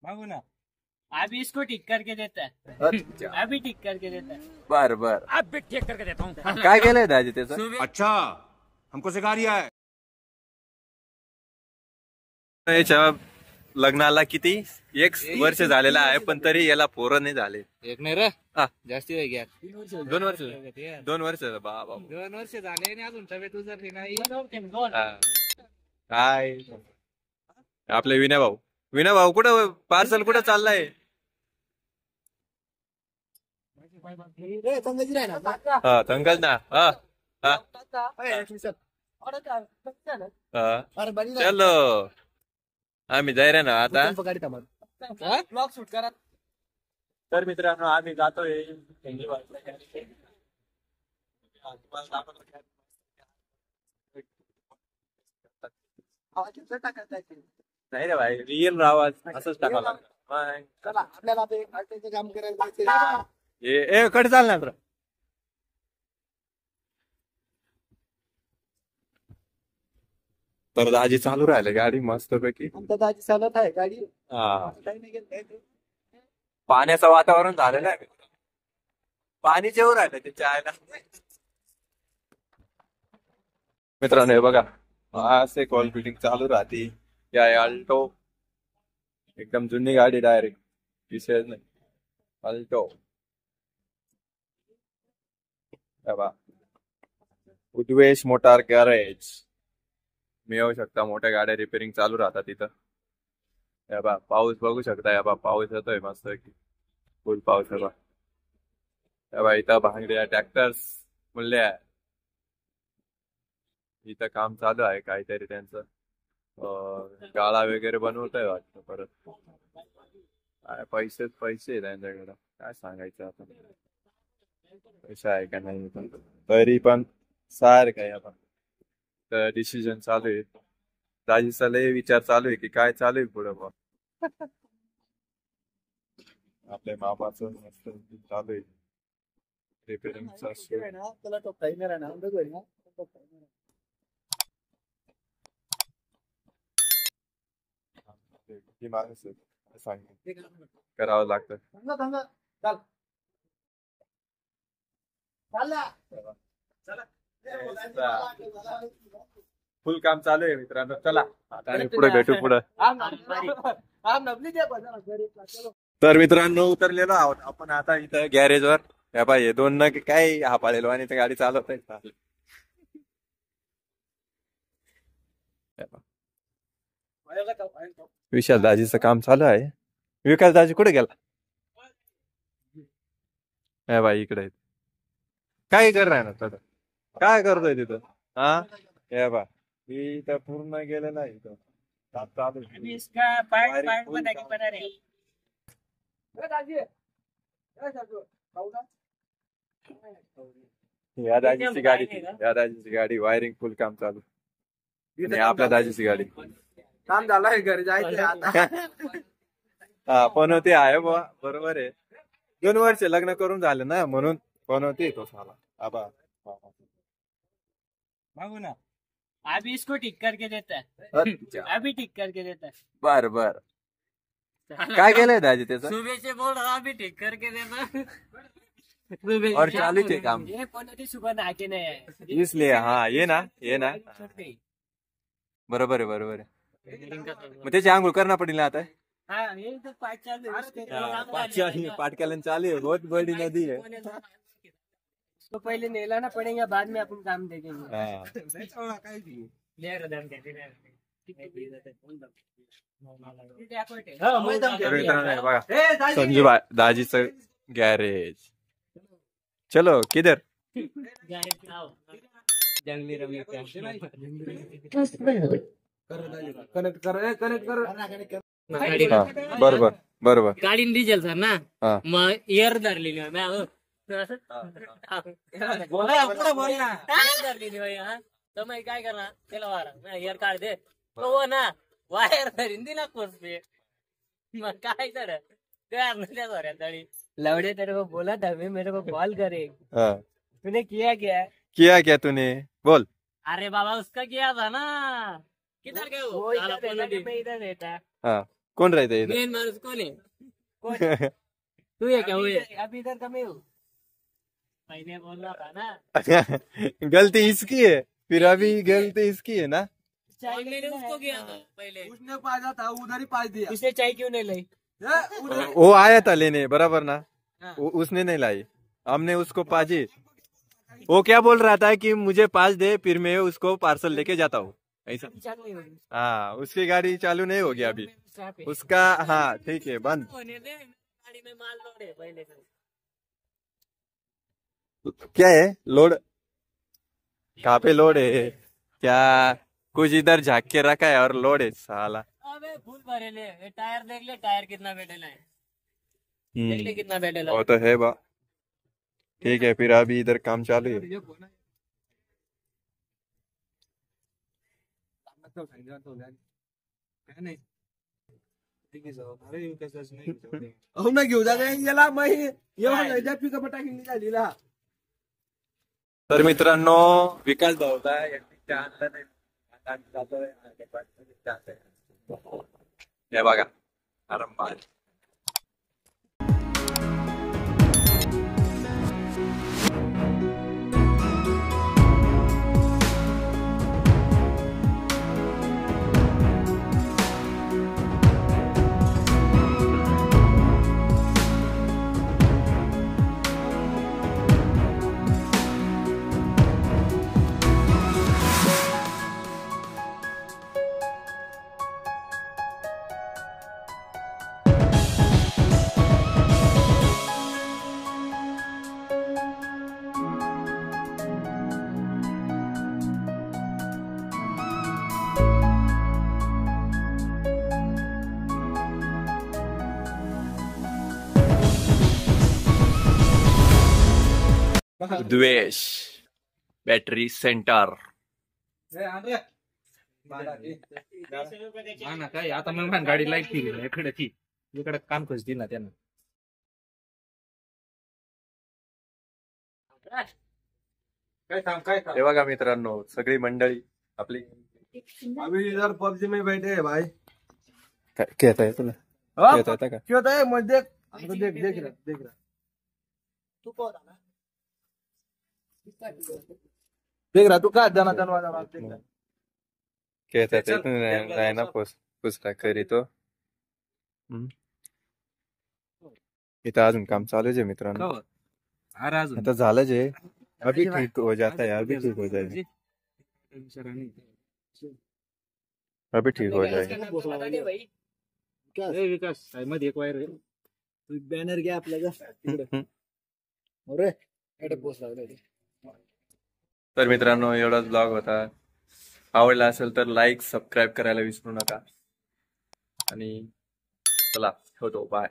मांगू ना। अभी इसको ठीक करके देता है। अच्छा अभी ठीक करके देता है। बर बर अब भी ठीक करके देता हूँ। काय केलंय दाजी त्याचं? अच्छा हमको सिखा रिया है। याच्या लग्नाला किती 1 वर्ष झालेला आहे, पण तरी याला पोरं नाही झाले. एक नाही रे, हा, जास्ती आहे घ्या। 2 वर्ष 2 वर्ष बाबा. 2 वर्ष झाले आणि अजून तब्येत उतरली नाही। काय आपले विनय भाऊ कुठं पार्सल कुठं चाललाय? हा संकल ना. हा हा चलो आम्ही जाय ना आता. तर मित्रांनो आम्ही जातोय. नाही रे भाई, रिअल आवाज असंच टाकावं चला आपल्याला आता एक आरटीचं काम करायला जायचंय. ए कडे चालणार. तर दाजी चालू राहिले गाडी मस्त पैकी. आमच्या दाजी चालत आहे गाडी. हा, काही नाही घेत. पाण्याचं वातावरण झालेलं आहे. पाणी जेवढं राहिलं ते चायला. मित्रांनो हे बघा, असे कॉल फिटिंग चालू राहते. या अल्टो एकदम जुनी गाडी, डायरेक्ट विषयच नाही. अल्टो उद्वेश मोटार गॅरेज. मी येऊ शकता, मोठ्या गाड्या रिपेअरिंग चालू राहतात तिथं. या बा पाऊस बघू शकता. या बा पाऊस येतोय मस्त की फुल पाऊस. या बा इथं भांगड्या ट्रॅक्टर्स मूल्य आहे. इथं काम चालू आहे काहीतरी त्यांचं. गाळा वगैरे बनवत आहे वाटतं. परत काय पैसे त्यांच्याकडे काय सांगायचं आता. पैसा आहे का नाही, पण तरी पण सारखं आहे. आपण तर डिसिजन चालू आहे. दाजीचा लय विचार चालू आहे की काय चालू आहे पुढे. आपल्या मामाचं मस्त चालू आहे रिपेअरिंगचा. त्याला टोकता येणार ना. करावं लागतं. फुल काम चालू आहे मित्रांनो. चला आता पुढे भेटू पुढे. तर मित्रांनो उतरलेलो आहोत आपण आता इथं गॅरेजवर. या पाहिजे 2 न काय हा पाळलेलो आणि गाडी चालवत आहे. विशाल दाजीचं काम चालू आहे. विकास दाजी कुठे गेला? हे बाई इकडे काय करणार ना दादा, काय करतोय तिथं? हा हे बा इथं पूर्ण गेलेलं आहे. इथं चालू अभी इसका पार्ट बना रहे। या दाजीची गाडी, या दाजीची गाडी वायरिंग फुल काम चालू. आणि आपल्या दाजीची गाडी काम झालंय, घरी जायचंय आता. हा पनवती आहे बा. बरोबर आहे. 2 वर्ष लग्न करून झालं ना, म्हणून पनवती तो साला. आबा मांगू ना। अभी इसको ठीक करके देता है। अच्छा अभी ठीक करके देता है। बर बर. काय केलंय दाजी त्याचं? सुबह से बोल रहा अभी ठीक करके देना। और चालू थे काम. ये पनौती सुबह नहा के नहीं है, इसलिए हा ये ना बरोबर आहे बरोबर आहे. मग त्याची आंघोळ करणं पडेल ना आता. हाँ ये तो पार्ट चालू है, उसके पाटक्यालन चालू है. बहुत बड़ी नदी है. तो पहले नहलाना पड़ेगा, बाद में अपन काम देखेंगे। हा. तर मित्रांनो हे बघा संजू दाजीचं गॅरेज. चलो किधर? जंगली रमी कनेक्ट कर. बरोबर बरोबर. गाडी डिझेल सर ना, हा. मग एअर धरलेली तर मग काय करणार त्याला वारा एअर काढ दे तो ना वायर धरीन दिला कोर्स पे. मग काय तर लवड़े तेरे को बोला था मैं, मेरे को कॉल करे. हाँ. तूने किया क्या? किया क्या तूने बोल. अरे बाबा उसका किया था ना. किधर गए वो? इधर रहता. हाँ. कौन रहते हैं इधर? मेन माणूस कोण आहे? तू आहे क्या? होय. अभी इधर कमी हो. पहिले बोलला होता ना. गलती इसकी है, फिर अभी गलती इसकी है ना. चाय मैंने उसको किया था पहले. उसने पाजा था उधर ही पाज दिया उसने चाय क्यों नहीं लाई? वो आया था लेने बराबर ना. हाँ. उसने नहीं लाई, हमने उसको पाजी. वो क्या बोल रहा था कि मुझे पास दे, फिर मैं उसको पार्सल लेके जाता हूँ ऐसा. चालू नहीं होगी. हाँ, उसकी गाड़ी चालू नहीं होगी अभी उसका. हाँ ठीक है, बंद. होने दे. गाड़ी में माल लोड है पहले से. क्या है लोड? कहाँ पे लोड है क्या? कुछ इधर झाक के रखा है और लोड है साला. अबे फुल भरेले. ये टायर देख ले, टायर कितना बैठेला है. देख ले कितना बैठेला. वो तो है बा. ठीक है, फिर अभी इधर काम चालू है. हो ना घेऊ जागा याला मग येऊन पिकअप टाकी झालेला. तर मित्रांनो, विकास भाऊचा यांनी आणलं नाही. आता आम्ही जातोय. हे बघा आरामबाग. द्वेष बॅटरी सेंटर. काय आता मग गाडी लाईट केली इकडे काम खोजतील ना त्यांना. हे बघा मित्रांनो, सगळी मंडळी आपली. अभी इधर पबजी में बैठे है भाई. खेळता येतं ना? खेळता येतं का? क्यों होता है मत देख. देख रहा तू कौन है? देख रहा तू का जाना दरवाजा देख रहा. खेळता येतं नाही ना. पुसला करी तो. इथं अजून काम चालूच आहे मित्रांनो. आता झालं जे. अभी ठीक हो जाता है, अभी ठीक हो जाएगा. अभी ठीक हो जाएगा. विकास मध्ये एक वायर बॅनर घ्या आपल्याला तिकडे. अरे तर मित्रांनो, एवढाच ब्लॉग होता. आवडला असेल तर लाईक सबस्क्राईब करायला विसरू नका. आणि चला ठेवतो, बाय.